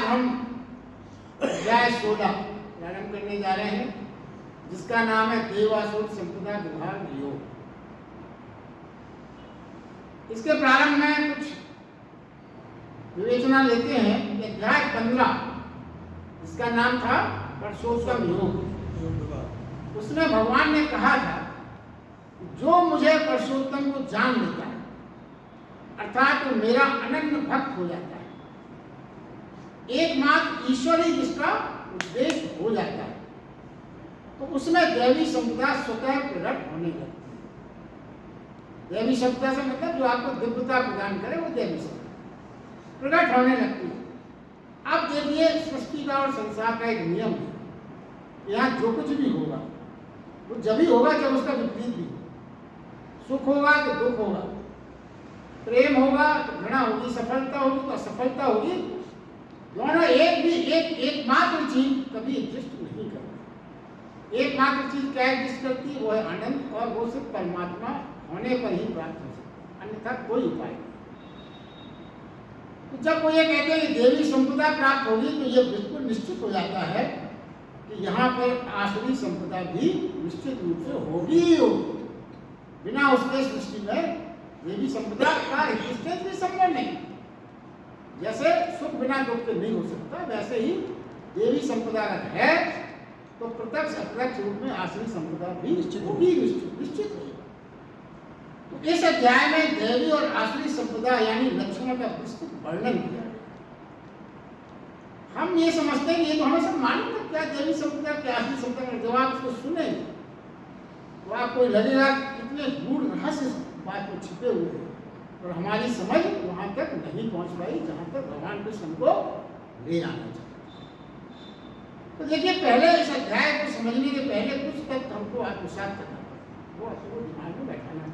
हम अध्याय 16 प्रारंभ करने जा रहे हैं, जिसका नाम है देवासुर संपदा विभाग योग। इसके प्रारंभ में कुछ विवेचना लेते हैं कि अध्याय 15 जिसका नाम था परशोत्तम योग, उसमें भगवान ने कहा था जो मुझे परशोत्तम को जान लेता है अर्थात वो मेरा अनन्य भक्त हो जाता है, एकमात्र ईश्वर ही जिसका उद्देश्य हो जाता है, तो उसमें दैवी संपदा स्वतः प्रकट होने लगती है। दैवी संपदा से मतलब जो आपको दिव्यता प्रदान करे वो दैवी संपदा प्रकट होने लगती है। अब देखिए सृष्टि का और संसार का एक नियम है, यहाँ जो कुछ भी होगा वो जब ही होगा जब उसका विपरीत भी हो। सुख होगा तो दुख होगा, प्रेम होगा तो घृणा होगी, सफलता होगी तो असफलता होगी। दोनों एकमात्र चीज कभी एग्जिस्ट नहीं करती। एकमात्र चीज क्या एग्जिस्ट करती है, वो है आनंद, और वो सिर्फ परमात्मा होने पर ही प्राप्त हो सकता है, अन्यथा कोई उपाय नहीं। तो जब वो ये कहते हैं कि देवी संपदा प्राप्त होगी तो ये बिल्कुल निश्चित हो जाता है कि यहाँ पर आसुरी संपदा भी निश्चित रूप से होगी ही होगी। बिना उसके सृष्टि में देवी संपदा का एग्जिस्टेंस भी संभव नहीं। जैसे सुख बिना दुख के नहीं हो सकता, वैसे ही देवी संपदा अगर है तो प्रत्यक्ष अप्रत्यक्ष रूप में आसुरी संपदा भी होगी, निश्चित होगी। तो इस अध्याय में देवी और आसुरी संपदा यानी लक्षणों का विस्तृत वर्णन किया है। हम ये समझते हैं ये तो हमें सब मालूम है क्या देवी संपदा क्या आसुरी संपदा। जब आप उसको सुने तो आपको लगेगा कितने गूढ़ रहस्य बात में छिपे हुए हैं, और हमारी समझ वहां तक नहीं पहुंच पाई जहां तक भगवान कृष्ण हमको ले जाना चाहिए। तो देखिए पहले इस अध्याय को समझने के पहले कुछ तक हमको आत्मसात करना पड़ेगा, वो आपको दिमाग में बैठाना है,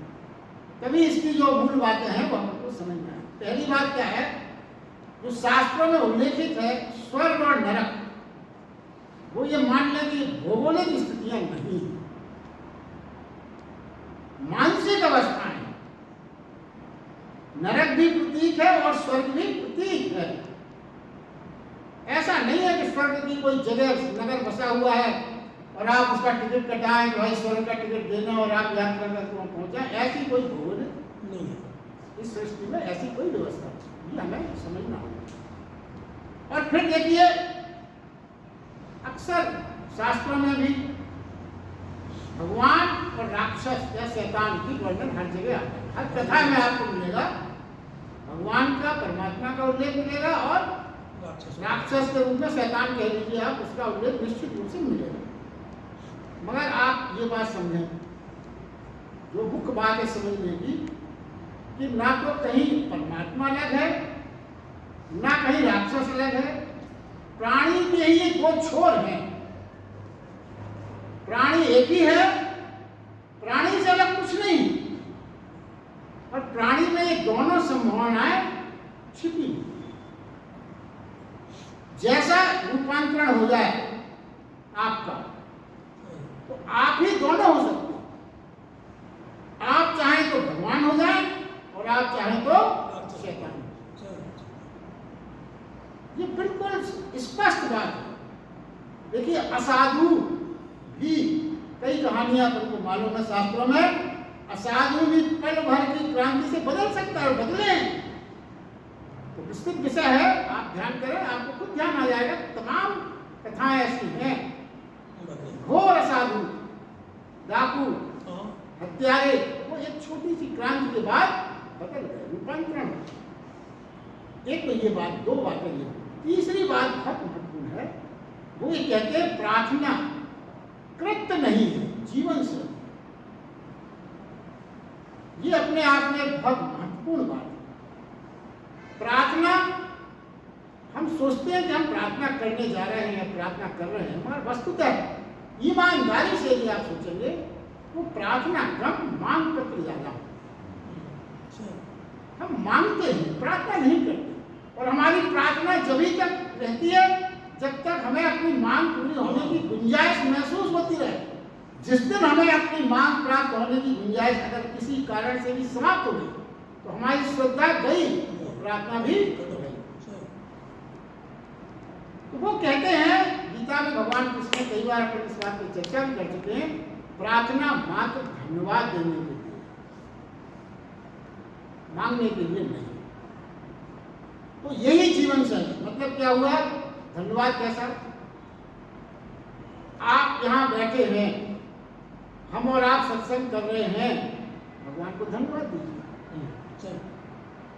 तभी इसकी जो मूल बातें हैं वो हमको समझना है। पहली बात क्या है, जो शास्त्रों में उल्लेखित है स्वर्ग और नरक, वो ये मान लें कि भौगोलिक स्थितियां नहीं है, मानसिक अवस्थाएं। नरक भी प्रतीक है और स्वर्ग भी प्रतीक है। ऐसा नहीं है कि स्वर्ग की कोई जगह नगर बसा हुआ है और आप उसका टिकट कटाएं, भाई स्वर्ग का टिकट देना और आप यात्रा करके वहां पहुंचा, ऐसी कोई भूल नहीं है इस सृष्टि में, ऐसी कोई व्यवस्था ये हमें समझना होगा। और फिर देखिए अक्सर शास्त्रों में भी भगवान और राक्षस या शैतान की वर्णन हर जगह आता है। हर कथा में आपको मिलेगा भगवान का, परमात्मा का उल्लेख मिलेगा, और राक्षस के रूप में शैतान कह लीजिए आप, उसका उल्लेख निश्चित रूप से मिलेगा। मगर आप ये बात समझें, जो मुख्य बात है समझने की, कि ना तो कहीं परमात्मा अलग है ना कहीं राक्षस अलग है, प्राणी के ही दो छोर हैं। प्राणी एक ही है, प्राणी से अलग कुछ नहीं, और प्राणी में ये दोनों संभावनाएं छिपी। जैसा रूपांतरण हो जाए आपका तो आप ही दोनों हो सकते हैं। आप चाहें तो भगवान हो जाए और आप चाहें तो शैतान। ये बिल्कुल स्पष्ट बात है। देखिए असाधु भी, कई कहानियां तुमको मालूम है शास्त्रों में, असाधु भी पल भर की क्रांति से बदल सकता है, बदले। तो विस्तृत विषय है, आप ध्यान करें, आपको खुद ध्यान आ जाएगा। तमाम कथाएं ऐसी हैं, घोर असाधु, डाकू, हत्यारे, वो एक छोटी सी क्रांति के बाद बदल गए, रूपांतरण। एक तो ये बात, दो बातें ये। तीसरी बात बहुत महत्वपूर्ण है, वो ये कहते हैं प्रार्थना कृत्य नहीं है, जीवन से। ये अपने आप में बहुत महत्वपूर्ण बात है। प्रार्थना, हम सोचते हैं कि हम प्रार्थना करने जा रहे हैं या प्रार्थना कर रहे हैं, मगर वस्तुतः ईमानदारी से यदि आप सोचेंगे तो प्रार्थना कम, मांग पत्र ज्यादा। हम मांगते हैं, प्रार्थना नहीं करते। और हमारी प्रार्थना जब तक रहती है जब तक हमें अपनी मांग पूरी होने की गुंजाइश महसूस होती रहे। जिस दिन हमें अपनी मांग प्राप्त होने की गुंजाइश अगर किसी कारण से भी समाप्त हो गई तो हमारी श्रद्धा गई, प्रार्थना भी गई। तो वो कहते हैं, गीता में भगवान कृष्ण कई बार अपने इस बात पर चर्चा भी कर चुके हैं, प्रार्थना मात्र धन्यवाद देने के लिए, मांगने के लिए नहीं। तो यही जीवन शैली। मतलब क्या हुआ? धन्यवाद कैसा? आप यहाँ बैठे हैं, हम और आप सत्संग कर रहे हैं, भगवान को धन्यवाद दीजिए।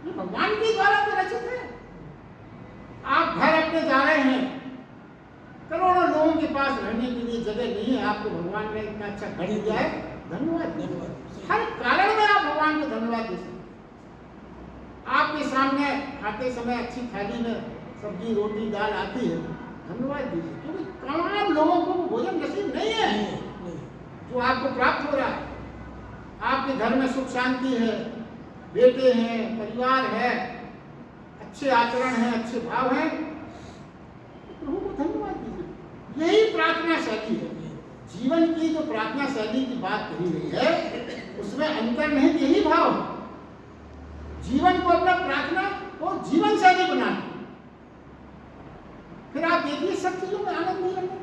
ये भगवान के द्वारा तो रचित है। आप घर अपने जा रहे हैं, करोड़ों लोगों के पास रहने के लिए जगह नहीं है, आपको भगवान ने इतना अच्छा घर दिया है, धन्यवाद धन्यवाद। हर कारण में आप भगवान को धन्यवाद दे सकते। आपके सामने खाते समय अच्छी थाली में सब्जी रोटी दाल आती है, धन्यवाद दीजिए, क्योंकि तमाम लोगों को भोजन नसीब नहीं है जो आपको प्राप्त हो रहा है। आपके घर में सुख शांति है, बेटे हैं, परिवार है, अच्छे आचरण हैं, अच्छे भाव हैं, प्रभु को धन्यवाद दीजिए। यही प्रार्थना शैली है। जीवन की जो प्रार्थना शैली की बात कही गई है, उसमें अंतर नहीं, यही भाव है। जीवन को अपना प्रार्थना को जीवन शैली बनाना, फिर आप देखिए सब चीजों में आनंद ही आनंद है।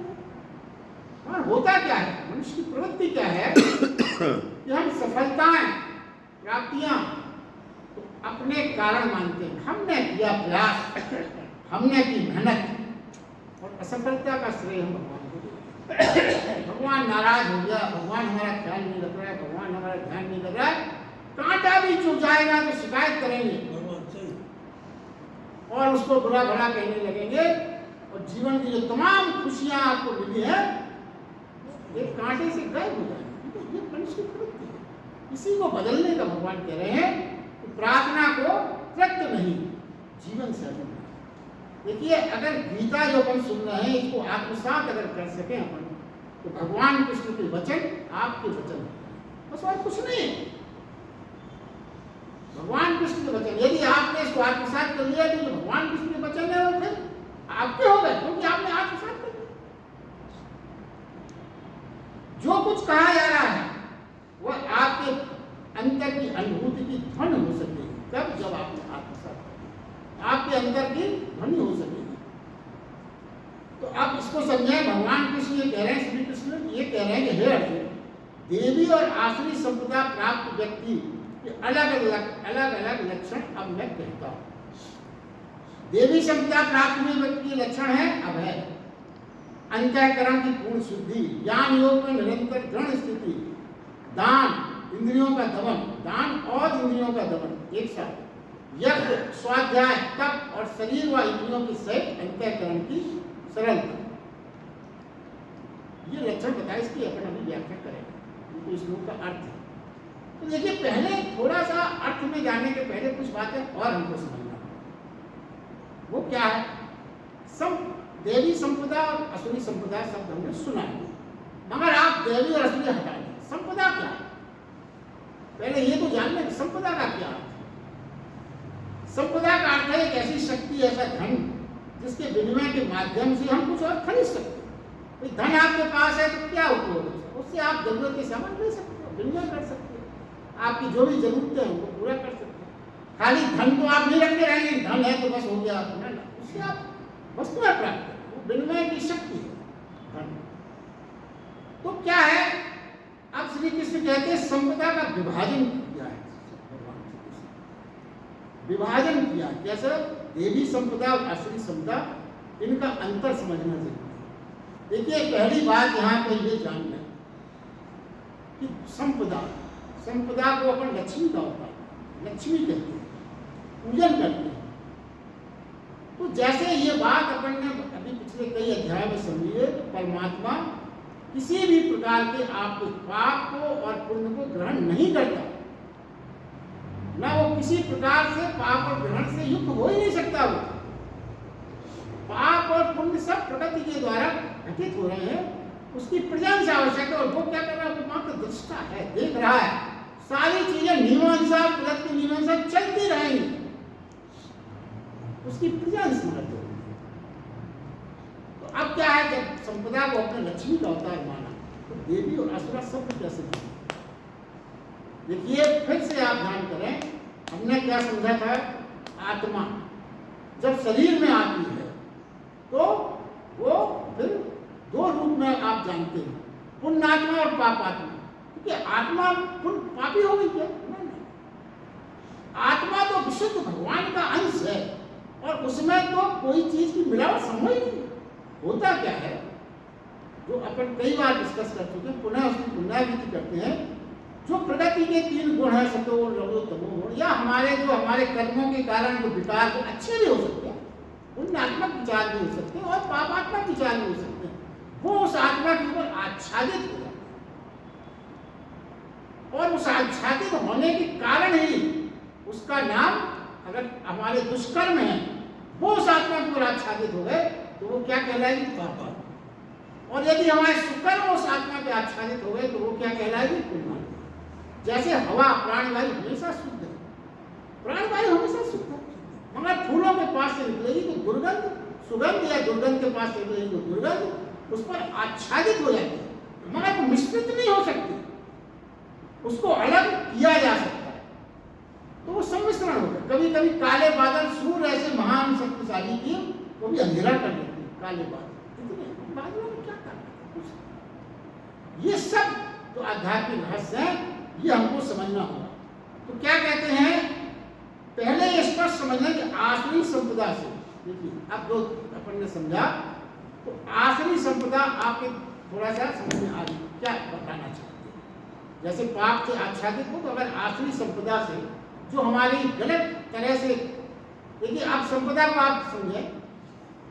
और होता क्या है, मनुष्य की प्रवृत्ति क्या है कि हम सफलताएं प्राप्तियां तो अपने कारण मानते हैं। हमने किया प्रयास, हमने की मेहनत, और असफलता का श्रेय हम भगवान को देते हैं। भगवान नाराज हो गया, भगवान हमारा ख्याल नहीं रख रहा है, भगवान हमारा ध्यान नहीं कर रहा है, कांटा भी चुभ जाएगा तो शिकायत करेंगे और उसको बुरा भला कहने लगेंगे, और जीवन की जो तमाम खुशियां आपको मिली है एक कांटे से गायब हो जाएगी। ये मनुष्य की प्रवृत्ति है, इसी को बदलने का भगवान कह रहे हैं कि प्रार्थना को कृत्य नहीं, जीवन से अपन। देखिए, अगर गीता जो अपन सुन रहे हैं इसको आत्मसात अगर कर सके अपन, तो भगवान कृष्ण के वचन आपके वचन, बस और कुछ नहीं है। भगवान कृष्ण के वचन, यदि आपने इसको आत्मसात कर लिया तो भगवान कृष्ण के वचन है, और फिर आपके हो गए, क्योंकि आपने आत्मसात कर लिया। जो कुछ कहा जा रहा है वह आपके अंदर की अनुभूति की ध्वनि हो सकेगी। कब? जब आपने आत्मसात कर लिया, आपके अंदर की ध्वनि हो सकेगी। तो आप इसको समझें, भगवान कृष्ण ये कह रहे हैं, श्री कृष्ण ये कह रहे हैं कि हे अर्जुन, देवी और आसुरी संपदा प्राप्त व्यक्ति के अलग अलग लक्षण अब मैं कहता हूं। देवी संपदा प्राप्त हुए व्यक्ति के लक्षण है अभय, अंतःकरण की पूर्ण शुद्धि, ज्ञान योग में निरंतर दृढ़ स्थिति, दान, इंद्रियों का दमन, दान और इंद्रियों का दमन एक साथ, यज्ञ, स्वाध्याय, तप और शरीर व इंद्रियों के सहित अंतःकरण की सरलता। ये लक्षण बताए, इसकी अपन अभी व्याख्या करेंगे, क्योंकि इस श्लोक का अर्थ है। तो देखिए, पहले थोड़ा सा अर्थ में जाने के पहले कुछ बातें और हमको समझना है। वो क्या है? देवी संपदा और असुरी संपदा शब्द हमने सुना है, मगर आप देवी और असुरी हटा दें। संपदा क्या है? पहले ये तो जान लें संपदा का क्या अर्थ है। संपदा का अर्थ है एक ऐसी शक्ति, ऐसा धन जिसके विनिमय के माध्यम से हम कुछ और खरीद सकते हैं। धन आपके पास है तो क्या उपयोग है? उससे आप जरूरत के सामान ले सकते हो, विनिमय कर सकते हो, आपकी जो भी जरूरतें हैं उनको पूरा कर सकते हैं। खाली धन तो आप नहीं रखते रहेंगे, धन है तो बस हो गया, उससे आप वस्तुएं प्राप्त करें, वो विनिमय की शक्ति है धन। तो क्या है, अब श्री कृष्ण कहते हैं संपदा का विभाजन किया है भगवान श्री कृष्ण, विभाजन किया। कैसे? देवी संपदा और असुरी संपदा, इनका अंतर समझना जरूरी है। देखिए, पहली बात यहाँ पे ये जान लें कि संपदा को अपन लक्ष्मी का होता है, लक्ष्मी कहते हैं, पूजन करते हैं। तो जैसे ये बात अपन ने अभी पिछले कई अध्याय में समझी है, तो परमात्मा किसी भी प्रकार के आपके पाप को और पुण्य को ग्रहण नहीं करता, ना वो किसी प्रकार से पाप और ग्रहण से युक्त हो ही नहीं सकता। वो पाप और पुण्य सब प्रकृति के द्वारा घटित हो रहे हैं, उसकी प्रेजेंस आवश्यक है। और वो क्या कर रहा है? वो मात्र दृष्टा है, देख रहा है, सारी चीजें नियमानुसार, प्रकृति के नियमानुसार चलती रहेंगी, उसकी प्रेजेंस महत्व। तो अब क्या है, जब संपदा को अपने लक्ष्मी का अवतार माना, तो देवी और असुरा शब्द कैसे दिए? देखिए, फिर से आप ध्यान करें, हमने क्या समझा था? आत्मा जब शरीर में आती है तो वो फिर दो रूप में आप जानते हैं, पुण्यात्मा और पापात्मा। क्योंकि आत्मा पुण्य पापी हो गई क्या? नहीं। आत्मा तो विशुद्ध भगवान का अंश है और उसमें तो कोई चीज की मिलावट संभव ही नहीं। होता क्या है, जो अपन कई बार डिस्कस कर चुके हैं, पुनः उसकी पुनरावृत्ति करते हैं। जो प्रगति के 3 गुण हैं, सतोगुण, रजोगुण, तमोगुण, या हमारे कर्मों के कारण जो विकार को अच्छे भी हो सकते हैं, पुण्यात्मक विचार भी हो सकते हैं और पापात्मक विचार भी हो सकते हैं, वो उस आत्मा के ऊपर आच्छादित हो जाते हैं। और उस आच्छादित होने के कारण ही उसका नाम, अगर हमारे दुष्कर्म है वो उस आत्मा के ऊपर आच्छादित हो गए तो वो क्या कहलाएगी? पाप। और यदि हमारे सुकर्म उस आत्मा पे आच्छादित हो गए तो वो क्या कहलाएगी? पुण्य। जैसे हवा, प्राणवायु हमेशा शुद्ध है, प्राणवायु हमेशा शुद्ध है, मगर फूलों के पास से निकलेगी तो दुर्गंध, सुगंध या दुर्गंध के पास से निकलेगी तो दुर्गंध उस पर आच्छादित हो जाती है, मगर वो मिश्रित नहीं हो सकती, उसको अलग किया जा सकता है, तो वो सम्मिश्रण होता है। कभी कभी काले बादल सूर्य ऐसे महान शक्तिशाली की वो भी अंधेरा कर देते हैं। काले बादल, बादलों में क्या करना है? ये सब तो आध्यात्मिक रहस्य है, ये हमको समझना होगा। तो क्या कहते हैं, पहले स्पष्ट समझना कि आसुरी संपदा से, देखिए अब जो अपन ने समझा तो आसुरी संपदा आपके थोड़ा सा समझ में आ रही, क्या बताना चाहते हैं। जैसे पाप से आच्छादित हो, तो अगर आसुरी संपदा से जो हमारी गलत तरह से, देखिए आप संपदा को आप समझे,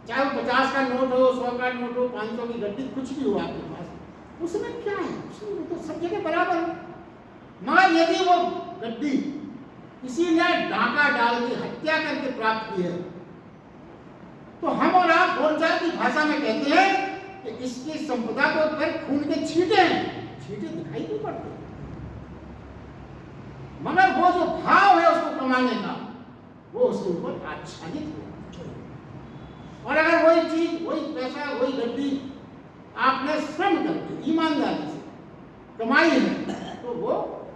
चाहे वो 50 का नोट हो, 100 का नोट हो, 500 की गड्डी, कुछ भी हो आपके पास, उसमें क्या है? उसमें तो सब जगह बराबर है। मगर यदि वो गड्डी किसी ने डाका डाल के हत्या करके प्राप्त की है, तो हम और आप बोलचाल की भाषा में कहते हैं कि इसकी संपदा को पर खून के छींटे हैं, छींटे दिखाई नहीं पड़ते, मगर वो जो भाव है उसको कमाने का, वो उसके ऊपर आच्छादित हो। और अगर वही चीज, वही पैसा, वही गड्डी आपने श्रम करके ईमानदारी से कमाई है, तो वो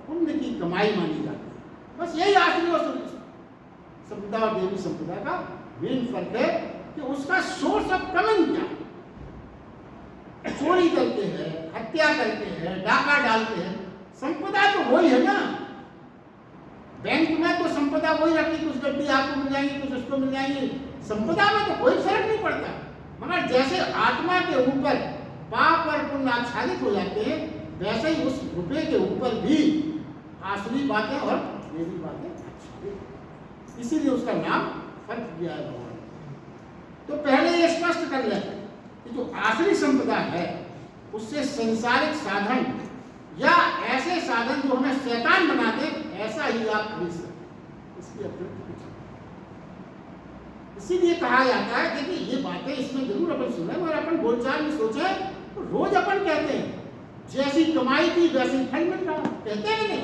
पुण्य की कमाई मानी जाती है। बस यही आसुरी और संपदा और देवी संपदा का मेन फर्क है कि उसका सोर्स ऑफ कमिंग क्या है। चोरी करते हैं, हत्या करते हैं, डाका डालते हैं, संपदा तो वही है ना। बैंक में तो संपदा वही रखी, कुछ गड्डी आपको मिल जाएंगी, कुछ उसको मिल जाएंगी, संपदा में तो कोई फर्क नहीं पड़ता। मगर जैसे आत्मा के ऊपर पाप और पुण्य आच्छादित हो जाते हैं, वैसे ही उस रुपये के ऊपर भी आसुरी बातें और देवी बातें आच्छादित, इसीलिए उसका नाम फर्क दिया है भगवान। तो पहले ये स्पष्ट कर लें कि जो आसुरी संपदा है उससे संसारिक साधन या ऐसे साधन जो हमें शैतान बनाते, ऐसा ही आप खरीद सकते, इसकी अतिरिक्त कुछ। इसीलिए कहा जाता है, देखिए ये बातें इसमें जरूर अपन सुने, मगर अपन बोलचाल में सोचे तो रोज अपन कहते हैं जैसी कमाई थी वैसी फल मिल रहा, कहते हैं नहीं?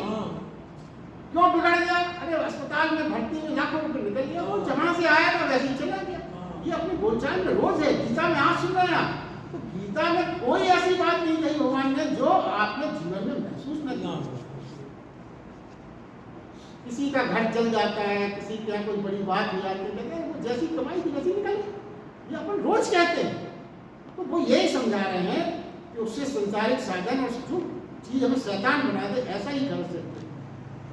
क्यों बिगड़ गया? अरे अस्पताल में भर्ती में लाखों रुपए निकल गया, वो जहां से आया था वैसे ही चला गया। ये अपनी बोलचाल में रोज है। गीता में आज सुन रहे हैं आप, तो गीता में कोई ऐसी बात नहीं कही भगवान ने जो आपने जीवन में महसूस नहीं किया। किसी का घर जल जाता है, किसी के यहाँ कोई बड़ी बात हो जाती है, कहते हैं वो जैसी कमाई थी वैसी निकल गई। ये अपन रोज कहते हैं। तो वो यही समझा रहे हैं कि उससे संसारिक साधन और जो चीज हमें शैतान बना दे, ऐसा ही कर सकते हैं।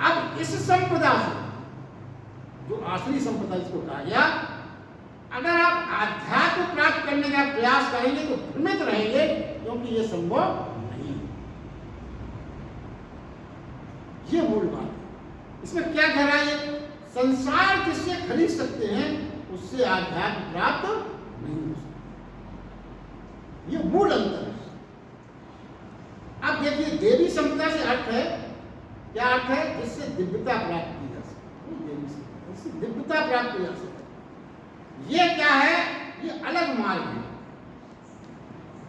अब इस संपदा से, जो आसुरी संपदा जिसको कहा गया, अगर आप आध्यात्म प्राप्त करने का प्रयास करेंगे तो भ्रमित रहेंगे, क्योंकि ये संभव नहीं। ये मूल बात है। इसमें क्या गहराई है? संसार जिससे खरीद सकते हैं उससे आध्यात्म प्राप्त नहीं हो सकता। ये मूल अंतर है। अब देखिए, देवी संपदा से अर्थ है, क्या अर्थ है? जिससे दिव्यता प्राप्त की जा सकती, देवी संपदा, जिससे दिव्यता प्राप्त की जा सकती। ये क्या है? ये अलग मार्ग है,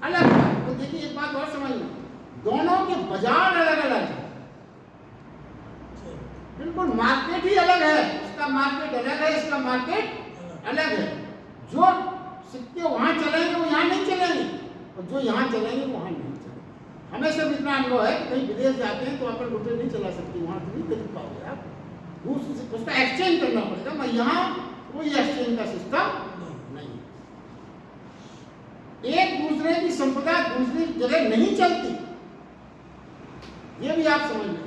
अलग मार्ग। तो देखिए एक बात और समझना, दोनों के बाजार अलग अलग है, बिल्कुल मार्केट ही अलग है। उसका मार्केट अलग है, इसका मार्केट अलग है। जो सिक्के वहां चलेंगे वो यहाँ नहीं चलेंगे, और जो यहाँ चलेंगे वो वहां नहीं चलेंगे। हमें सब इतना अनुभव है कि कहीं विदेश जाते हैं तो अपन रुपये नहीं चला सकते, वहां तो नहीं खरीद पाओगे आप, उसका एक्सचेंज करना पड़ेगा। मैं यहाँ कोई एक्सचेंज का सिस्टम नहीं। एक दूसरे की संपदा दूसरी जगह नहीं चलती, ये भी आप समझ लें।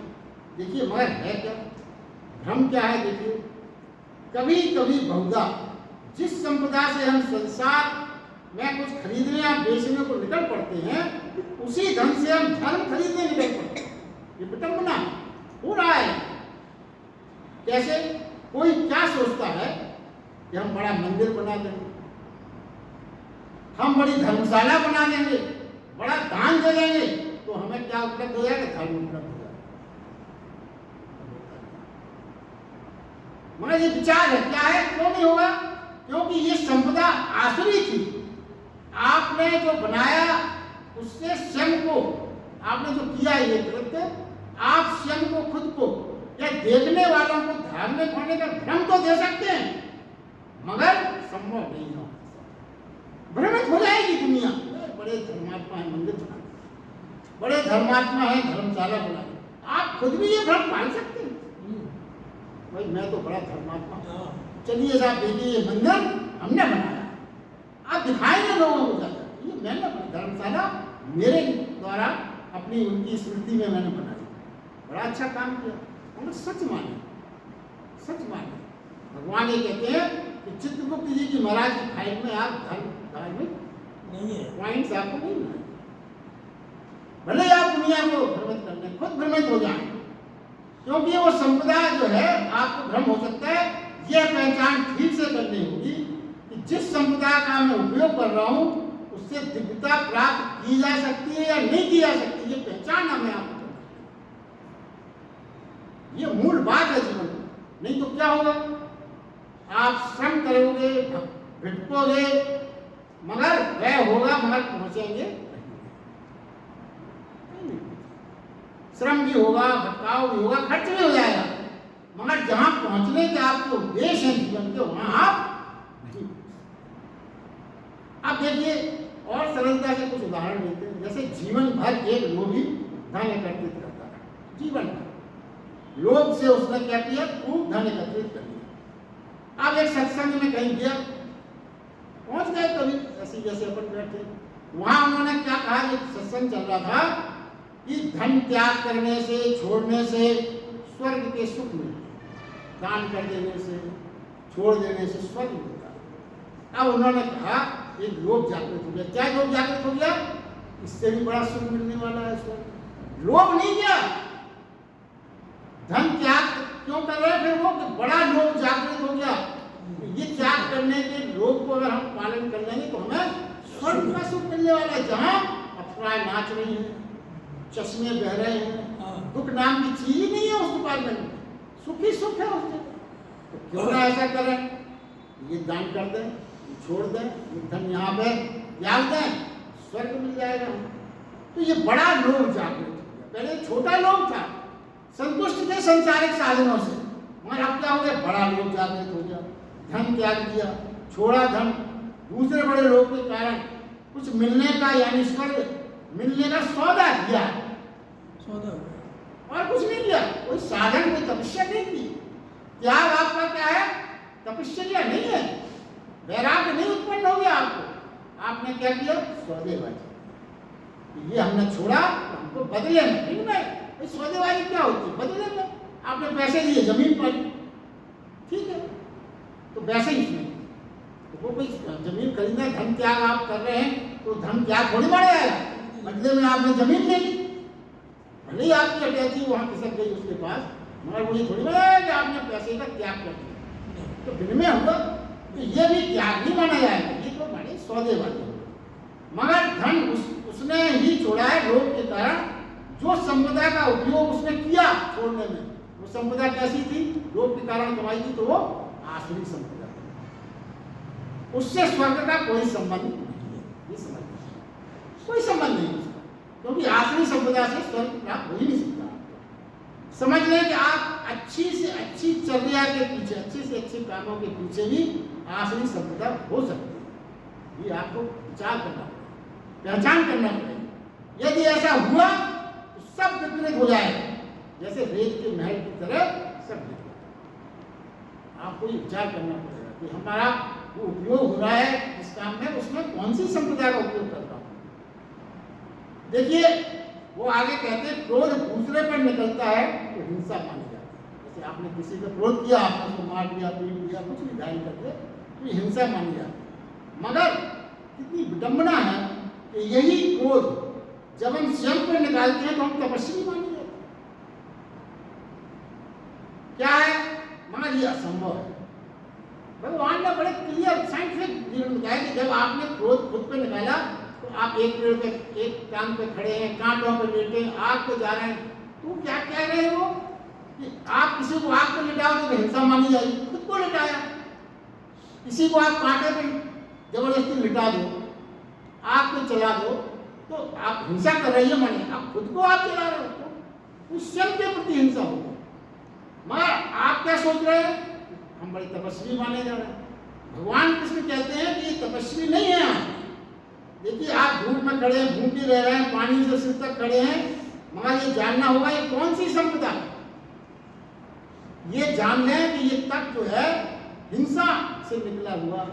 देखिए मगर है क्या, भ्रम क्या है? देखिए कभी कभी बहुधा जिस संपदा से हम संसार में कुछ खरीदने या बेचने को निकल पड़ते हैं, उसी धन से हम धर्म खरीदने निकल पड़ते हैं। ये विडंबना हो रहा है। कैसे? कोई क्या सोचता है कि हम बड़ा मंदिर बना देंगे, हम बड़ी धर्मशाला बना देंगे, बड़ा दान दे देंगे, तो हमें क्या उपलब्ध हो जाएगा? धर्म उपलब्ध हो जाएगा। मगर ये विचार है, क्या है? क्यों नहीं होगा? क्योंकि ये संपदा आसुरी थी। आपने जो बनाया उससे स्वयं को, आपने जो किया ये कृत्य, आप स्वयं को, खुद को या देखने वालों को धार्मिक होने का भ्रम तो दे सकते हैं, मगर संभव नहीं हो। भ्रमित हो जाएगी दुनिया। बड़े धर्मात्मा है, मंदिर बना, बड़े धर्मात्मा है, धर्मशाला बना। आप खुद भी ये भ्रम पाल सकते हैं, भाई मैं तो बड़ा धर्मात्मा, चलिए साहब देखिए ये मंदिर हमने बनाया, आप दिखाएंगे लोगों को जाकर ये मैंने धर्मशाला मेरे द्वारा अपनी उनकी स्मृति में मैंने बनाई, बड़ा अच्छा काम किया। हम सच माने, सच माने। भगवान ये कहते हैं कि चित्रगुप्त जी की महाराज की फाइल में आप धार्मिक नहीं है, पॉइंट्स आपको नहीं मिले, भले आप दुनिया को भ्रमित कर लें, खुद भ्रमित हो जाए, क्योंकि वो संपदा जो है आपको भ्रम हो सकता है। यह पहचान ठीक से करनी होगी कि जिस संपदा का मैं उपयोग कर रहा हूं उससे दिव्यता प्राप्त की जा सकती है या नहीं की जा सकती, ये पहचान हमें आपको, ये मूल बात है जीवन में। नहीं तो क्या होगा? आप श्रम करोगे, भटकोगे, मगर वह होगा मगर पहुंचेंगे नहीं। श्रम भी होगा, भटकाव भी होगा, खर्च भी हो जाएगा, मगर जहां पहुंचने के आपको उद्देश्य है जीवन के, वहां आप नहीं। अब देखिए और सरलता से कुछ उदाहरण देते हैं। जैसे जीवन भर एक लोभी धन एकत्रित करता है, जीवन भर लोभ से उसने क्या किया? खूब धन एकत्रित कर लिया। अब एक सत्संग में कहीं गया, पहुंच गए कभी, ऐसे जैसे अपन बैठे, वहां उन्होंने क्या कहा? एक सत्संग चल रहा था कि धन त्याग करने से, छोड़ने से स्वर्ग के सुख मिलते, दान कर देने से, छोड़ देने से स्वर्ग मिलता। अब उन्होंने कहा एक लोभ जागृत हो गया। क्या लोभ जागृत हो गया? इससे भी बड़ा सुख मिलने वाला है स्वर्ग। लोभ नहीं गया, धन त्याग क्यों कर रहे हैं फिर वो? बड़ा लोभ जागृत हो गया। ये त्याग करने के लोभ को अगर हम पालन कर लेंगे तो हमें स्वर्ग का सुख मिलने वाला है, जहां अप्सराएं नाच रही हैं, चश्मे बह रहे हैं, दुख नाम की चीज ही नहीं है उस डिपार्टमेंट में, सुख ही सुख है उस जगह। तो क्यों ना ऐसा करें, ये दान कर दें, छोड़ दें, ये धन यहाँ पे त्याग दें, स्वर्ग मिल जाएगा। तो ये बड़ा लोभ जागृत हो गया। पहले छोटा लोभ था, संतुष्ट थे संसारिक साधनों से, मगर अब क्या हो गया? बड़ा लोभ जागृत हो गया, धन त्याग दिया, छोड़ा धन, दूसरे बड़े लोभ के कारण कुछ मिलने का यानी स्वर्ग मिलने का सौदा किया, सौदा और कुछ नहीं किया। कोई साधन, कोई तपस्या नहीं की। त्याग आपका क्या है? तपस्या नहीं है, वैराग्य नहीं उत्पन्न हो गया आपको। आपने क्या किया? सौदेबाजी। ये हमने छोड़ा तो हमको बदले में, ठीक है? सौदेबाजी क्या होती है? बदले में आपने पैसे दिए, जमीन पर, ठीक है, तो वैसे ही इसमें तो वो कोई जमीन खरीदना, धन त्याग आप कर रहे हैं तो धन त्याग थोड़ी बढ़ जाएगा, बदले में आपने जमीन ले ली, भले ही आपकी अटैची वहां खिसक गई उसके पास, मगर वो ये थोड़ी बढ़ाया कि आपने पैसे का त्याग कर दिया, तो विनिमय होगा। तो ये भी त्याग नहीं माना जाएगा, ये तो बड़े सौदेबाजी होगा। मगर धन उसने ही छोड़ा है लोभ के कारण। जो संपदा का उपयोग उसने किया छोड़ने में, वो संपदा कैसी थी? लोभ के कारण कमाई थी, तो वो आसुरी संपदा, उससे स्वर्ग का कोई संबंध नहीं है। ये समझ, कोई संबंध नहीं उसका, क्योंकि आसुरी संपदा से स्वर्ग प्राप्त हो ही नहीं सकता। समझ लें कि आप अच्छी से अच्छी चर्या के पीछे, अच्छे से अच्छे कामों के पीछे भी आसुरी संपदा हो सकती है। ये आपको विचार करना पड़ेगा, पहचान करना पड़ेगा। यदि ऐसा हुआ तो सब विपरीत हो जाएगा, जैसे रेत के महल की तरह सब विपरीत। आपको ये विचार करना पड़ेगा कि हमारा वो उपयोग हो रहा है इस काम में, उसमें कौन सी संप्रदाय का उपयोग कर रहा हूँ? देखिए, वो आगे कहते हैं क्रोध दूसरे पर निकलता है तो हिंसा मानी जाती है। जैसे आपने किसी पर क्रोध किया, आपने उसको मार दिया, पीट दिया, कुछ भी घायल कर दिया, तो ये हिंसा मानी जाती है। मगर कितनी विडंबना है कि यही क्रोध जब हम स्वयं पर निकालते हैं तो हम तपस्वी माने जाते हैं। क्या है? मगर ये असंभव है। भगवान ने बड़े क्लियर साइंटिफिक रीजन बताया कि जब आपने क्रोध खुद पे निकाला तो आप एक पेड़ पे, एक टांग पे खड़े हैं, कांटों पे लेटे हैं, आग पे जा रहे हैं, तो क्या कह रहे हो कि आप किसी को आग पे लिटाओ तो हिंसा मानी जाएगी। खुद को लिटाया। किसी को आप कांटे पे जबरदस्ती लिटा दो, आग पे चला दो, तो आप हिंसा कर रही है, माने आप खुद को आप चला रहे हो, तो स्वयं के प्रति हिंसा होगी। मगर आप क्या सोच रहे हैं? हम बड़े तपस्वी माने जा रहे हैं। भगवान कृष्ण कहते हैं कि ये तपस्वी नहीं है आप। देखिए, आप धूप में खड़े हैं, भूखे रह रहे हैं, पानी से सिर तक खड़े हैं, मगर ये जानना होगा ये कौन सी संपदा है। ये जान लें कि ये तप जो है हिंसा से निकला हुआ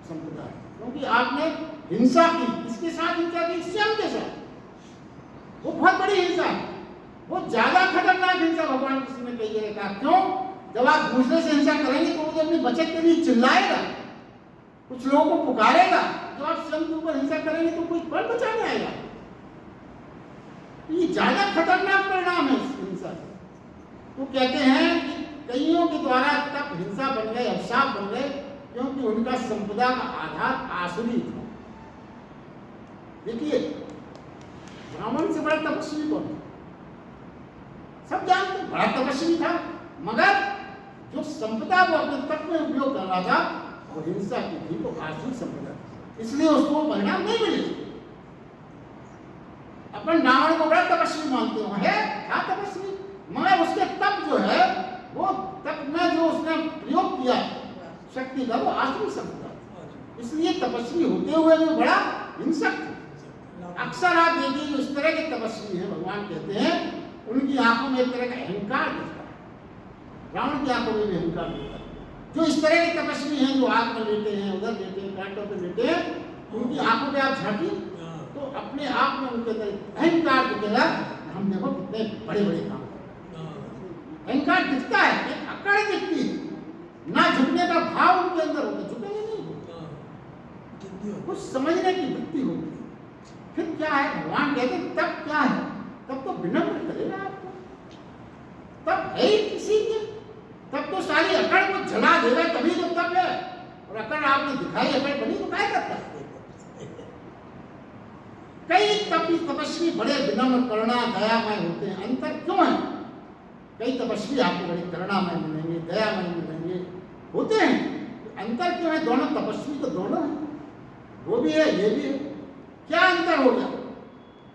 संपदा है, क्योंकि आपने हिंसा की। किसके साथ हिंसा की? स्वयं के साथ। वो बहुत बड़ी हिंसा है, वो ज्यादा खतरनाक हिंसा भगवान कृष्ण ने कही है। कहा क्यों? जब आप दूसरे से हिंसा करेंगे तो वो अपनी बचत के लिए चिल्लाएगा, कुछ लोगों को पुकारेगा। जब आप स्वयं के ऊपर हिंसा करेंगे तो कोई बल बचाने आएगा। ये ज्यादा खतरनाक परिणाम है इस हिंसा का। तो कहते हैं कि कईयों के द्वारा तप हिंसा बन गए, अभिशाप बन गए, क्योंकि उनका संपदा का आधार आसुरी था। देखिए, ब्राह्मण से बड़ा तपस्वी कौन था? सब जानते, बड़ा तपस्वी था, मगर जो संपदा वो अपने तप में उपयोग कर रहा था वो हिंसा की थी, वो आसुरी संपदा थी, इसलिए उसको परिणाम नहीं मिले। अपन रावण को बड़ा तपस्वी मानते हो, है क्या तपस्वी, मगर उसके तप जो है वो तप में जो उसने प्रयोग किया शक्ति का, वो आसुरी संपदा थी, इसलिए तपस्वी होते हुए भी बड़ा हिंसक थे। अक्सर आप देखिए जो इस तरह के तपस्वी हैं, भगवान कहते हैं उनकी आंखों में एक तरह का अहंकार दिखता है। रावण की आंखों में भी अहंकार दिखता है। जो इस तरह के तपस्वी हैं, जो आग में लेटे हैं, उधर लेटे हैं, कांटों पे लेटे हैं, उनकी आंखों में आप झांकी तो अपने आप में उनके अंदर अहंकार दिखेगा। हम देखो कितने बड़े बड़े काम, अहंकार दिखता है, एक अकड़ दिखती है, ना झुकने का भाव उनके अंदर होता, झुकेंगे नहीं, कुछ समझने की वृत्ति होती है। फिर क्या है? भगवान कहते हैं तब क्या है? तब तो विनम्र करेगा आपको, तब है ही किसी के, तब तो सारी अकड़ को जला देगा, तभी तो तब है। और अकड़ आपने दिखाई, अकड़ बनी तो क्या करता है? कई तपस्वी बड़े विनम्र, करुणा, दयामय होते हैं। अंतर क्यों है? कई तपस्वी आपको बड़े करुणामय मिलेंगे, दयामय मिलेंगे, होते हैं। अंतर क्यों है? दोनों तपस्वी तो दोनों हैं, वो भी है, ये भी है। क्या अंतर हो गया?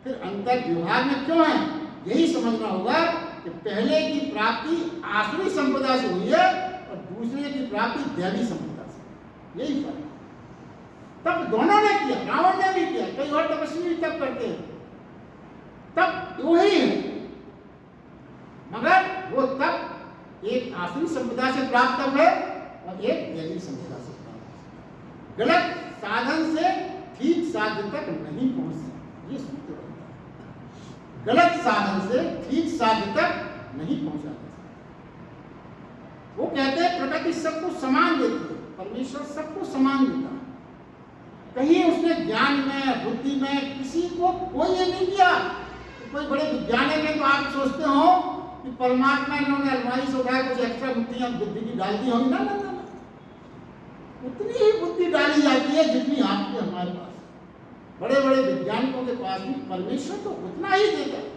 फिर अंतर व्यवहार में क्यों है? यही समझना होगा कि पहले की प्राप्ति आसुरी संपदा से हुई है और दूसरे की प्राप्ति दैवी संपदा से, यही फर्क। तब दोनों ने किया, रावण ने भी किया, कई और तपस्वी भी तब करते हैं, तब वही है, मगर वो तब एक आसुरी संपदा से प्राप्त तब है और एक दैवी संपदा से प्राप्त। गलत साधन से ठीक साध्य तक नहीं पहुंच सकते, ये सूत्र होता है। गलत साधन से ठीक साध्य तक नहीं पहुंचा सकते। वो कहते हैं प्रकृति सबको समान देती है, परमेश्वर सबको समान देता है। कहीं उसने ज्ञान में, बुद्धि में किसी को कोई ये नहीं किया। तो कोई बड़े विज्ञानी में तो आप सोचते हो कि परमात्मा इन्होंने अलमारी से उठाया कुछ एक्स्ट्रा बुद्धियां बुद्धि की डाल दी होगी, ना ना ना, उतनी ही बुद्धि डाली जाती है जितनी आपके हमारे पास। बड़े बड़े वैज्ञानिकों के पास भी परमेश्वर तो उतना ही देता है,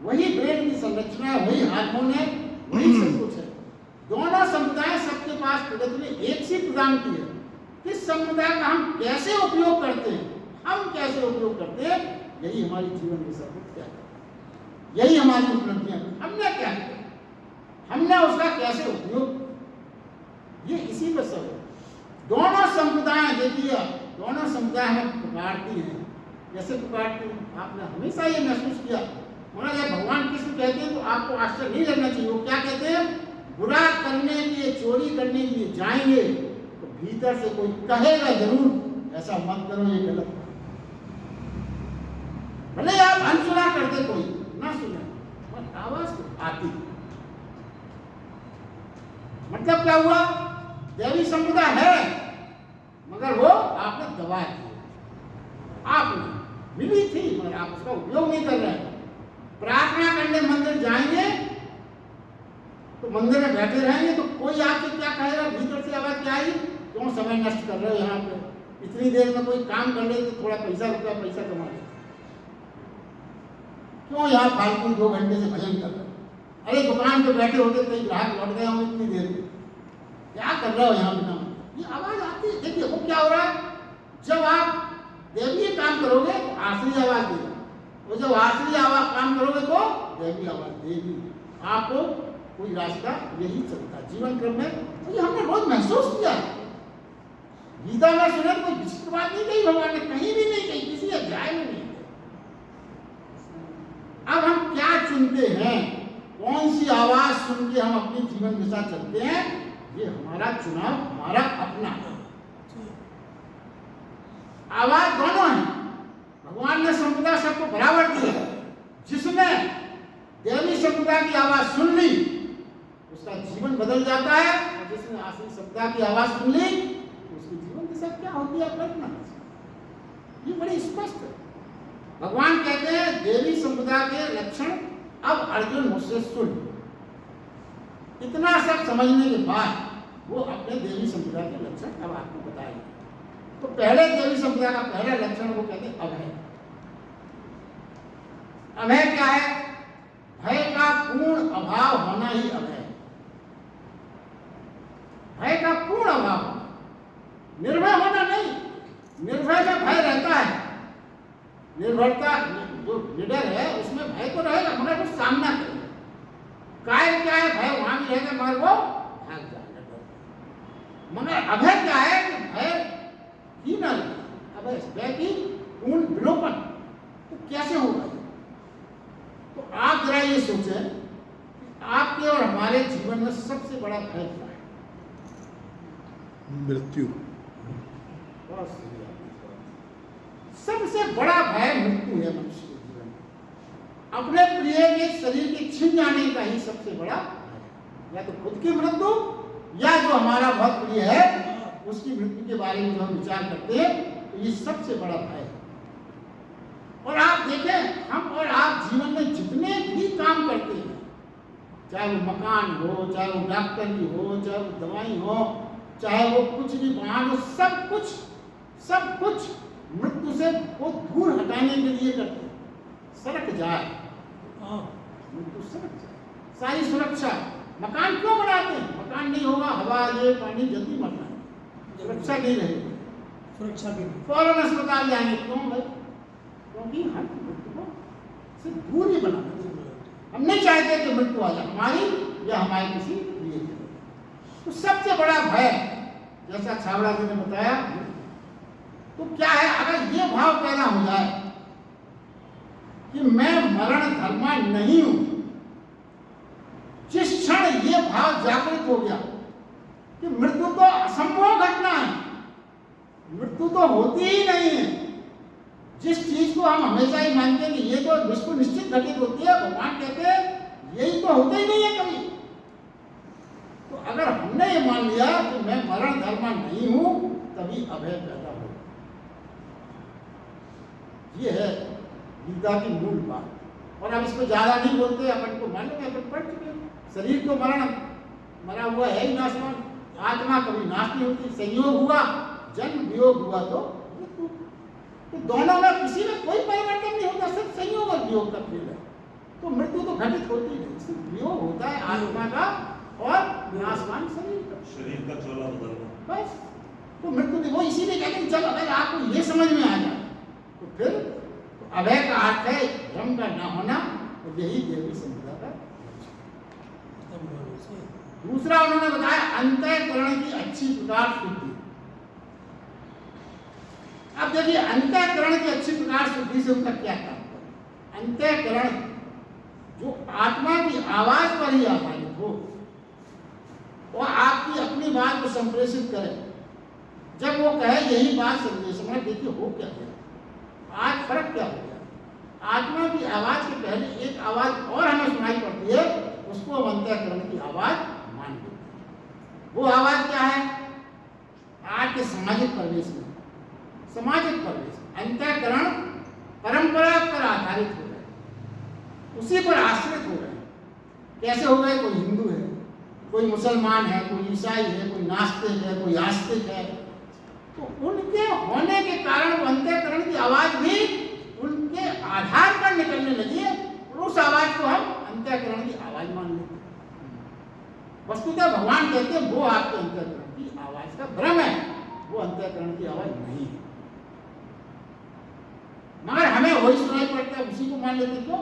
वही ब्रेन की संरचना है, वही हार्मोन है, वही सब कुछ है। दोनों संप्रदाय सबके पास प्रकृति ने एक सी प्रदान की है। किस संप्रदाय का हम कैसे उपयोग करते हैं, हम कैसे उपयोग करते हैं, यही हमारी जीवन की सर्वोच्च क्या है, यही हमारी उपलब्धियां। हमने क्या किया, हमने उसका कैसे उपयोग, ये इसी पर सब है। दोनों संप्रदाय देखिए, दोनों संप्रदाय हमें पुकारती हैं, जैसे पुकारती हैं। आपने हमेशा ये महसूस किया, मगर जब भगवान कृष्ण कहते हैं तो आपको आश्चर्य नहीं लगना चाहिए। वो क्या कहते हैं? बुरा करने के लिए, चोरी करने के लिए जाएंगे तो भीतर से कोई कहेगा जरूर, ऐसा मत करो, ये गलत है। भले आप अनसुना करते, कोई ना सुने, पर आवाज तो आती। मतलब क्या हुआ? दैवी संपदा है, मगर वो आपने दबा दी, आपने मिली थी मगर आप उसका उपयोग नहीं कर रहे हैं। प्रार्थना करने मंदिर जाएंगे तो मंदिर में बैठे रहेंगे तो कोई आपसे क्या कहेगा? भीतर से आवाज क्या आई? क्यों समय नष्ट कर रहे हो यहाँ पे? इतनी देर में कोई काम कर ले तो थोड़ा पैसा कमा ले, क्यों यहाँ फालतू 2 घंटे से भजन कर रहे हो? अरे दुकान पे बैठे होते कई ग्राहक लौट गया हूँ इतनी देर में, क्या कर रहे हो यहाँ बिना? ये आवाज आती है। देखिए वो क्या हो रहा है, जब आप दैवीय काम करोगे तो आसुरी आवाज देगा, और जब आसुरी आवाज काम करोगे तो दैवीय आवाज देगी। आपको कोई रास्ता यही चलता है जीवन क्रम में। तो ये हमने रोज महसूस किया। गीता में सुने कोई विचित्र बात नहीं कही भगवान ने, कहीं भी नहीं कही, किसी अध्याय में नहीं कही। अब हम क्या चुनते हैं, कौन सी आवाज सुन के हम अपने जीवन के साथ चलते हैं, ये हमारा चुनाव, हमारा अपना है। आवाज दोनों है, भगवान ने संपदा सबको बराबर दिया। जिसने देवी संपदा की आवाज सुन ली उसका जीवन बदल जाता है, और जिसने आसुरी संपदा की आवाज सुन ली उसके जीवन के साथ क्या होती है कल्पना। ये बड़ी स्पष्ट है। भगवान कहते हैं देवी संपदा के लक्षण अब अर्जुन मुझसे सुन। इतना सब समझने के बाद वो अपने देवी संपदा के लक्षण अब आपको बताएंगे। तो पहले देवी संपदा का पहला लक्षण वो कहते हैं अभय। अभय क्या है? भय का पूर्ण अभाव होना ही अभय है। भय का पूर्ण अभाव, निर्भय होना नहीं। निर्भय में भय रहता है, निर्भरता जो निडर है उसमें भय तो रहेगा मगर वो सामना करेगा। कायर क्या है? भय वहां भी रहेगा मगर वो भाग जाएगा। मगर अभय क्या है? भय ही ना लगे, अभय भय की पूर्ण विलोपन। तो कैसे होगा? तो आप जरा ये सोचें, आपके और हमारे जीवन में सबसे बड़ा भय क्या है? मृत्यु। सबसे बड़ा भय मृत्यु है मनुष्य के जीवन में। अपने प्रिय के शरीर के छिन जाने का ही सबसे बड़ा भय, या तो खुद की मृत्यु या जो हमारा बहुत प्रिय है उसकी मृत्यु के बारे में जो हम विचार करते हैं, तो ये सबसे बड़ा भय है। और आप देखें, हम और आप जीवन में जितने भी काम करते हैं, चाहे वो मकान हो, चाहे वो डॉक्टरी हो, चाहे वो दवाई हो, चाहे वो कुछ भी वाहन हो, सब कुछ मृत्यु से वो दूर हटाने के लिए करते हैं। सरक जाए, मृत्यु सरक जाए, सारी सुरक्षा। मकान क्यों बनाते हैं? मकान नहीं होगा, हवा ये पानी जल्दी मरना है, सुरक्षा नहीं रहेगी, सुरक्षा भी नहीं। फौरन अस्पताल जाएंगे। क्यों भाई? क्योंकि हम मृत्यु को से दूर ही बनाना चाहिए। हम नहीं चाहते कि मृत्यु आ जाए हमारी या हमारे किसी प्रिय के। तो सबसे बड़ा भय, जैसा छावड़ा जी ने बताया, तो क्या है? अगर ये भाव पैदा हो जाए कि मैं मरण धर्मा नहीं हूं, जिस क्षण ये भाव जागृत हो गया कि मृत्यु तो असंभव घटना है, मृत्यु तो होती ही नहीं है, जिस चीज को हम हमेशा ही मानते हैं कि ये तो विश्व निश्चित घटित होती है, भगवान कहते हैं यही तो होता ही नहीं है कभी। तो अगर हमने ये मान लिया कि मैं मरण धर्मा नहीं हूं, तभी अभय पैदा होगा। ये है गीता की मूल बात। और अब इसको ज्यादा नहीं बोलते, अपन को मालूम है, अपन पढ़ चुके। शरीर तो मरा हुआ है ही नाशवान, आत्मा कभी नाश नहीं होती। संयोग हुआ, जन्म वियोग हुआ तो मृत्यु। तो दोनों में किसी में कोई परिवर्तन नहीं होता, सिर्फ संयोग और वियोग का खेल है। तो मृत्यु तो घटित होती नहीं, सिर्फ वियोग होता है आत्मा का और नाशवान शरीर का चोला बदलना, बस। तो मृत्यु वो इसीलिए कहते हैं जब अगर आपको ये समझ में आ जाए तो फिर तो अभय का अर्थ है भ्रम का ना होना, और यही देवी संपदा का। दूसरा उन्होंने बताया अंतःकरण की अच्छी प्रकार शुद्धि। अब देखिए अंतःकरण की अच्छी प्रकार शुद्धि से उनका क्या तात्पर्य? अंतःकरण जो आत्मा की आवाज पर ही आधारित हो और आपकी अपनी बात को संप्रेषित करे, जब वो कहे यही बात समझे समझ, देखिए हो क्या गया, आज फर्क क्या हो गया। आत्मा की आवाज के पहले एक आवाज और हमें सुनाई पड़ती है, उसको हम अंतःकरण की आवाज मान लेते हैं। वो आवाज क्या है? आज के सामाजिक परिवेश में, सामाजिक परिवेश अंतःकरण परंपरा पर आधारित हो गए, उसी पर आश्रित हो गए। कैसे हो गए? कोई हिंदू है, कोई मुसलमान है, कोई ईसाई है, कोई नास्तिक है, कोई आस्तिक है, तो उनके होने के कारण वो अंतःकरण की आवाज भी उनके आधार पर निकलने लगी है, और उस आवाज को हम अंतःकरण की आवाज मान लेते हैं। वस्तुतः भगवान कहते हैं वो आपके अंतःकरण की आवाज का भ्रम है, वो अंतःकरण की आवाज नहीं है। मगर हमें वही सुनाई पड़ता है, उसी को मान लेते। क्यों?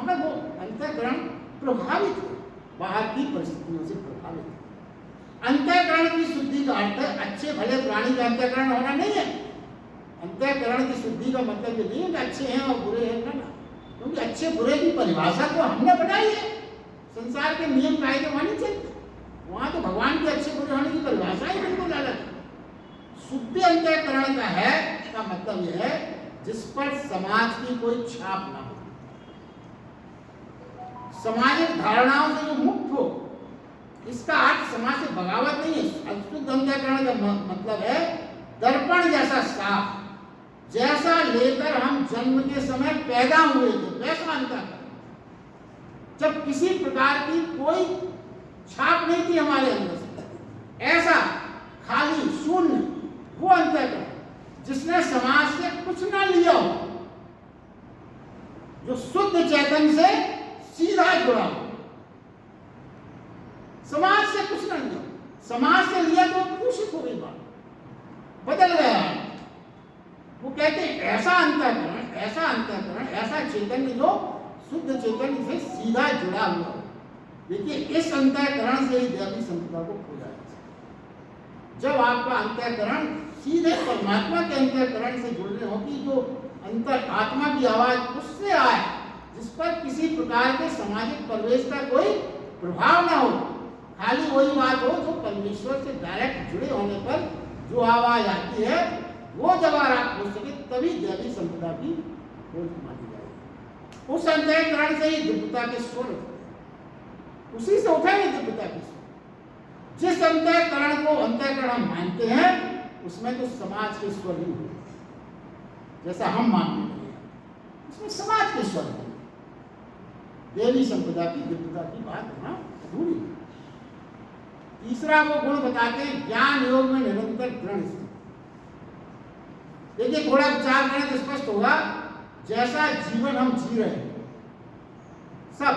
मगर वो अंतःकरण प्रभावित है, बाहर की परिस्थितियों से प्रभावित है। अंतःकरण की शुद्धि का अर्थ अच्छे भले प्राणी का अंतःकरण होना नहीं है। अंतःकरण की शुद्धि का मतलब ये नहीं है कि अच्छे हैं और बुरे हैं, ना, क्योंकि अच्छे बुरे की परिभाषा तो हमने बनाई है। संसार के नियम कायदे वहां नहीं चलते, वहां तो भगवान के अच्छे बुरे होने की परिभाषा ही बिल्कुल अलग है। शुद्ध अंतःकरण का है का मतलब यह है जिस पर समाज की कोई छाप ना हो, सामाजिक धारणाओं से जो मुक्त हो। इसका अर्थ समाज से बगावत नहीं है। शुद्ध अंतःकरण का मतलब है दर्पण जैसा साफ, जैसा लेकर हम जन्म के समय पैदा हुए थे, वैसा अंतःकरण। जब किसी प्रकार की कोई छाप नहीं थी हमारे अंदर से, ऐसा खाली शून्य, वो अंतःकरण जिसने समाज से कुछ ना लिया हो, जो शुद्ध चैतन्य से सीधा जुड़ा हो, समाज से कुछ ना लिया। समाज से लिया तो दूषित हो गई बात, बदल गया। वो कहते हैं ऐसा अंतःकरण, ऐसा अंतःकरण, ऐसा चैतन्य जो शुद्ध चैतन्य से सीधा जुड़ा हुआ हो। देखिए, इस अंतःकरण से ही दैवी संपदा को खोजा जा सकता। जब आपका अंतःकरण सीधे परमात्मा के अंतःकरण से जुड़ने हो, कि जो अंतर आत्मा की आवाज उससे आए, जिस पर किसी प्रकार के सामाजिक परिवेश का कोई प्रभाव ना हो, खाली वही बात हो जो परमेश्वर से डायरेक्ट जुड़े होने पर जो आवाज आती है, वो जब आप हो सके तभी दैवी संपदा की खोज मानी जाएगी। उस अंतःकरण से ही दिव्यता के स्वर उठते हैं, उसी से उठेंगे दिव्यता के स्वर। जिस अंतःकरण को अंतःकरण हम मानते हैं, उसमें तो समाज के स्वर ही होते हैं। जैसा हम मानते हैं उसमें समाज के स्वर होते हैं। देवी संपदा की दिव्यता की बात होना अधूरी है। तीसरा वो गुण बताते हैं ज्ञान योग में निरंतर दृढ़ स्थिति। देखिए, थोड़ा विचार करें तो स्पष्ट होगा। जैसा जीवन हम जी रहे हैं सब,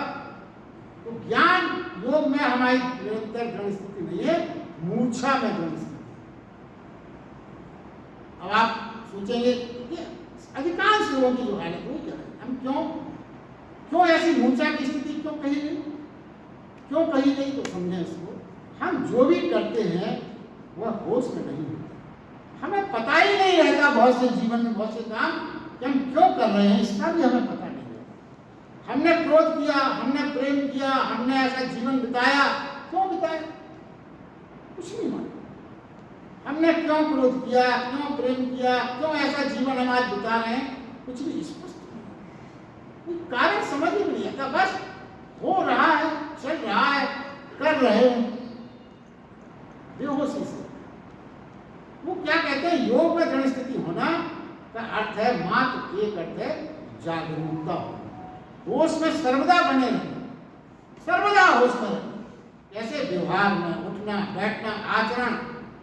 तो ज्ञान योग में हमारी निरंतर दृढ़ स्थिति नहीं है, मूर्छा में दृढ़ स्थिति। अब आप सोचेंगे कि अधिकांश लोगों की जो हालत हुई क्या है, हम क्यों ऐसी मूर्छा की स्थिति क्यों कही गई, तो समझें इसको। हम जो भी करते हैं वह होश में नहीं होता, हमें पता ही नहीं रहता। बहुत से जीवन में बहुत से काम कि हम क्यों कर रहे हैं, इसका भी हमें पता नहीं रहता। हमने क्रोध किया, हमने प्रेम किया, हमने ऐसा जीवन बिताया, क्यों बिताया, कुछ नहीं मालूम। हमने क्यों क्रोध किया, क्यों प्रेम किया, क्यों ऐसा जीवन हम आज बिता रहे हैं, कुछ भी स्पष्ट नहीं, कोई कारण समझ ही नहीं आता। बस हो रहा है, चल रहा है, कर रहे हैं बेहोशी से। वो क्या कहते हैं, योग में दृढ़ स्थिति होना का अर्थ है मात्र एक अर्थ है जागरूकता होना, होश में सर्वदा बने रहना, सर्वदा होश में रहना। कैसे व्यवहार में उठना बैठना आचरण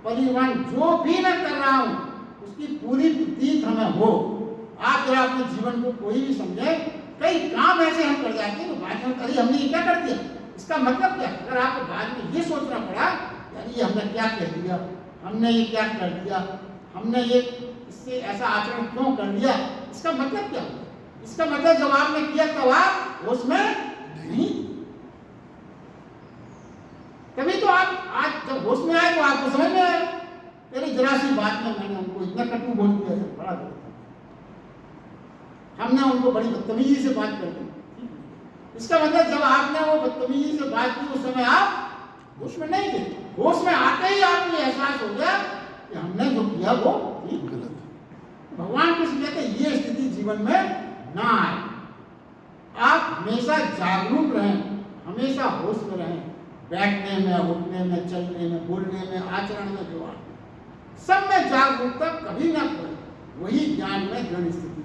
परिवहन जो भी मैं कर रहा हूं उसकी पूरी प्रतीत हमें हो। आप जरा अपने जीवन को कोई भी समझे, कई काम ऐसे हम कर जाते हैं तो बाद में अरे हमने ये क्या कर दिया, इसका मतलब क्या। अगर आपको बाद में ये सोचना पड़ा यार ये हमने क्या कह दिया, हमने ये क्या कर दिया, हमने ये इससे ऐसा आचरण क्यों कर दिया, इसका मतलब क्या हुआ। इसका मतलब जब आपने किया तब आप उसमें नहीं, तभी तो आप आज जब होश में आए तो आपको समझ में आया अरे जरा सी बात में मैंने उनको इतना कटु बोल दिया है, बड़ा हमने उनको बड़ी बदतमीजी से बात कर दी। इसका मतलब जब आपने वो बदतमीजी से बात की उस समय आप होश में नहीं थे। होश में आते ही आपको एहसास हो गया कि हमने जो किया वो ठीक गलत। भगवान किस कहते हैं ये स्थिति जीवन में ना आए। आप हमेशा जागरूक रहें, हमेशा होश में रहें, बैठने में, उठने में, चलने में, बोलने में, आचरण में, व्यवहार सब में जागरूकता कभी ना खोए, वही ज्ञान में दृढ़ स्थिति